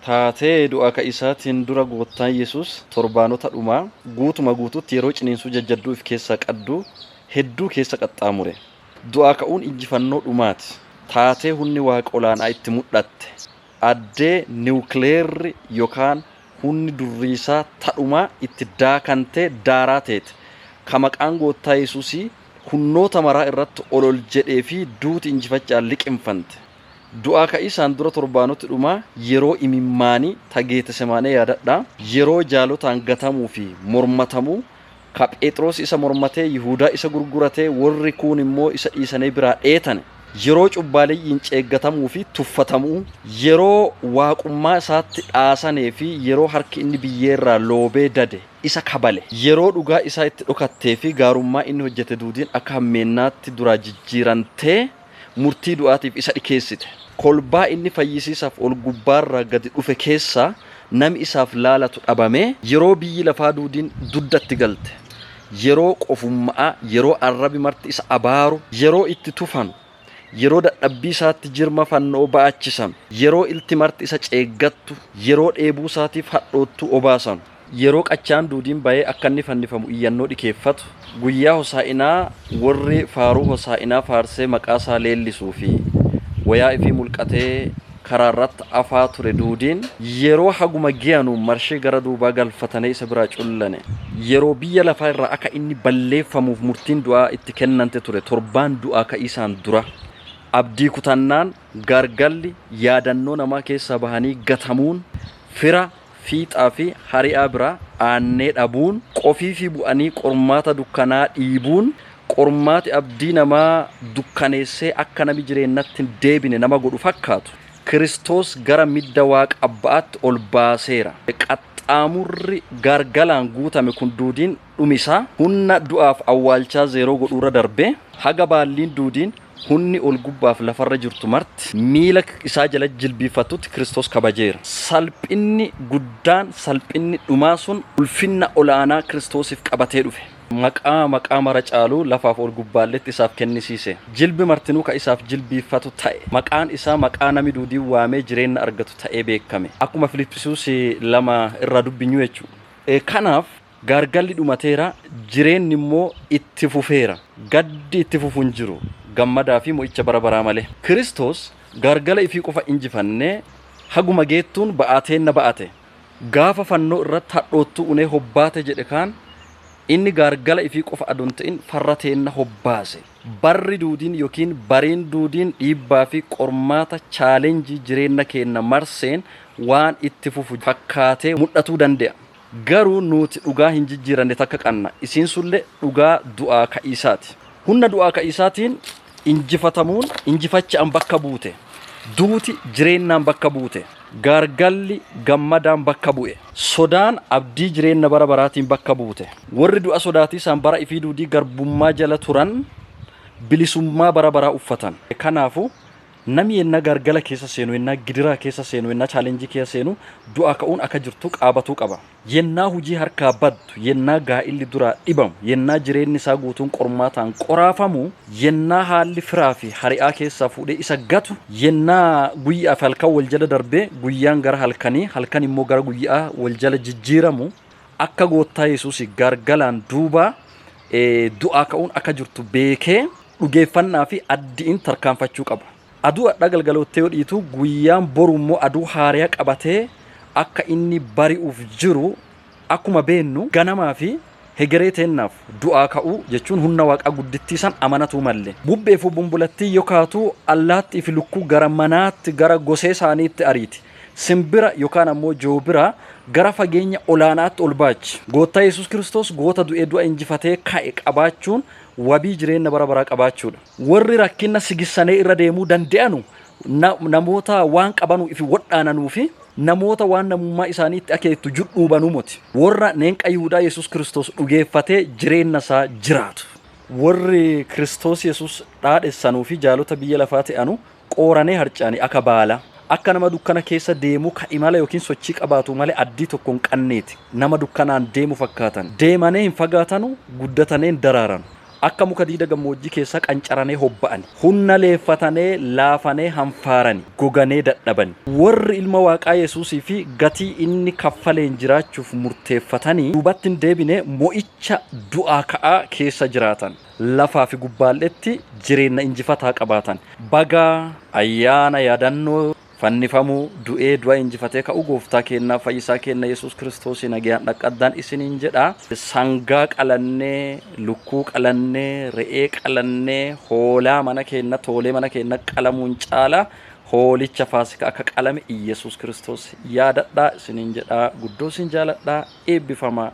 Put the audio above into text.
Taatee du'a ka'isaatiin dura gooftaan Yesuus torbaanota dhumaa guutuma guutuutti yeroo ciniinsuu jajjadduuf keessa qaddu hedduu keessa qaxxaamure. Du'a ka'uun injifannoo dhumaati. Taatee humni waaqa olaanaa itti mul'atte. Addee niwukileerri yookaan humni durriisaa ta'umaa itti daakantee daaraa teete. Ka maqaan gooftaa Yesuusii humnoota maraa irratti ol jedhee fi duuti injifachaan liqimfante. Du'a ka'isaan dura torbaanoti dhumaa yeroo imimmaanii tageete semaanee yaadadha. Yeroo jaalotaan gatamuu fi mormatamuu ka Phexros isa mormatee Yihuudaa isa gurguratee warri kuun immoo isa dhiisanii biraa dheetane. Yeroo cubbaaleyyiin ceeggatamuu fi tuffatamuu yeroo waaqummaa isaatti dhaasanee fi yeroo harki inni biyyeerraa loobee dade isa kabale. Yeroo dhugaa isaa itti dhokattee fi gaarummaa inni hojjete duudiin akka hammeennaatti duraa jijjiirantee murtii du'aatiif isa dhikeessite. Kolbaa inni fayyisiisaaf ol gubbaarraa gadi dhufe keessaa nami isaaf laalatu dhabamee yeroo biyyi lafaa duudiin duddatti galte. Yeroo qofummaa, yeroo arrabi marti isa abaaru, yeroo itti tufan, yeroo dadhabbii isaatti jirma fannoo ba'achisan, yeroo ilti marti isa ceeggattu, yeroo dheebuu isaatiif hadhoottu obaasan, yeroo qachaan duudiin ba'ee akka inni fannifamu iyyannoo dhikeeffatu, guyyaa hosaa'inaa warri faaruu hosaa'inaa faarsee maqaa isaa leellisuu fi wayaa ifii mulqatee karaarratti afaa ture duudiin yeroo haguma giyanu marshee gara duubaa galfatanii isa biraa cullane. Yeroo biyya lafaa irraa akka inni balleeffamuuf murtiin du'aa itti kennante ture torbaan du'aa ka'isaan dura. Abdii kutannaan gargalli yaadannoo namaa keessaa bahanii gatamuun fira fiixaa fi hari'aa biraa aannee dhabuun qofii fi bu'anii qormaata dukkanaa dhiibuun qormaati abdii namaa dukkaneessee akka nami jireennatti hin deebine nama godhu fakkaatu. Kiristoos gara midda waaqa abba'aatti ol baaseera. Qaxxaamurri gargalaan guutame kun duudiin dhumisaa humna du'aaf awwaalchaa zeeroo godhuurra darbee haga baalliin duudiin humni ol gubbaaf lafarra jirtu marti miila isaa jala jilbiifatutti Kiristoos kabajeera. Salphinni guddaan salphinni dhumaa sun ulfinna olaanaa Kiristoosiif qabatee dhufe. Maqaa mara caaluu lafaaf ol gubbaalletti isaaf kennisiise. Jilbi martinuu ka isaaf jilbiifatu ta'e. Maqaan isaa maqaa nami duudii waamee jireenya argatu ta'ee beekame. Akkuma Filiippisuus 2 irraa dubbinyu jechuudha. Kanaaf gargalli dhumateera, jireenyi immoo itti fufeera. Gaddi itti fufuun jiru. Gammadaa fi mo'icha bara baraa malee. Kiristoos gargala ifii qofa injifannee haguma geettuun ba'aateen na ba'ate. Gaafa fannoo irratti hadhoottu unee hobbaate jedhe kaan inni gargala ifii qofa aduun ta'in farrateenna hobbaase. Barri duudiin yookiin bariin duudiin dhiibbaa fi qormaata chaalenjii jireenya keenya marseen waan itti fufu fakkaatee mul'atuu danda'a. Garuu nuti dhugaa hin jijjiiranne takka qabna. Isiin sullee dhugaa du'aa ka'isaati. Humna du'aa ka'isaatiin injifatamuun injifachaan bakka buute. Duuti jireenyaan bakka buute. Gargalli gammadaan bakka bu'e. Sodaan abdii jireenya bara baraatiin bakka buute. Warri du'a sodaatii isaan bara ifii duudii garbummaa jala turan bilisummaa bara baraa uffatan. Kanaafuu nami yennaa gargala keessa seenu, yennaa gidiraa keessa seenu, yennaa chaalenjii keessa seenu du'a ka'uun akka jirtu qaabatuu qaba. Yennaa hujii harkaa baddu, yennaa gaa'illi duraa dhibamu, yennaa jireenyi isaa guutuun qormaataan qoraafamu, yennaa haalli firaa fi hari'aa keessaa fuudhee isa gatu, yennaa guyyaa fi halkan wal jala darbee guyyaan gara halkanii, halkan immoo gara guyyaa wal jala jijjiiramu akka gooftaa Yesuus gargalaan duuba du'aa ka'uun akka jirtu beekee dhugeeffannaa fi addiin tarkaanfachuu qaba. Aduu adda galgaloottee yoo dhiitu guyyaan boru immoo aduu haariyaa qabatee akka inni bari'uuf jiru akkuma beennu ganamaa fi hegeree teennaaf du'aa ka'uu jechuun humna waaqa guddittii san amanatu malle. Bubbee fi bumbulattii yookaatu allaattii fi lukkuu gara manaatti gara gosee isaaniitti ariiti. Simbira yookaan ammoo joobira gara fageenya olaanaatti ol baachi. Gooftaa Yesuus Kiristoos goota du'ee du'a injifatee ka'e qabaachuun wabii jireenya bara baraa qabaachuudha. Warri rakkina sigissanii irra deemuu danda'anu namoota waan qabanu ifi wadhaananuu fi namoota waan namummaa isaaniitti akeettu judhuubanuu moti. Warra neenqa Yihuudaa Yesuus Kiristoos dhugeeffatee jireenya isaa jiraatu. Warri Kiristoos Yesuus dhaadhessanuu fi jaalota biyya lafaa ta'anu qooranee harcaanii akka baala. Akka nama dukkana keessa deemu ka imala yookiin sochii qabaatu malee addii tokko hin qabneeti. Nama dukkanaan deemu fakkaatan. Deemanii hin fagaatanu, guddataneen daraaran. akka muka diida gammoojjii keessa qancaranee hobba'ani, humna leeffatanee laafanee hanfaarani, goganee dadhabani. Warri ilma waaqaa Yesuusii fi gatii inni kaffaleen jiraachuuf murteeffatanii duubatti hin deebine mo'icha du'aa ka'aa keessa jiraatan, lafaa fi gubbaalletti jireenya injifataa qabaatan. Baga ayyaana yaadannoo fannifamuu du'ee du'a injifatee ka'uu gooftaa keenyaa fayyisaa keenya Yesuus Kiristoos nagayaan dhaqqaddaan isiniin jedha. Sangaa qalannee, lukkuu qalannee, re'ee qalannee, hoolaa mana keenya, toolee mana keenya qalamuun caala hoolicha faasikaa akka qalame Yesuus Kiristoos yaadadhaa isiniin jedha. Guddoo isin jaaladhaa, eebbifamaa.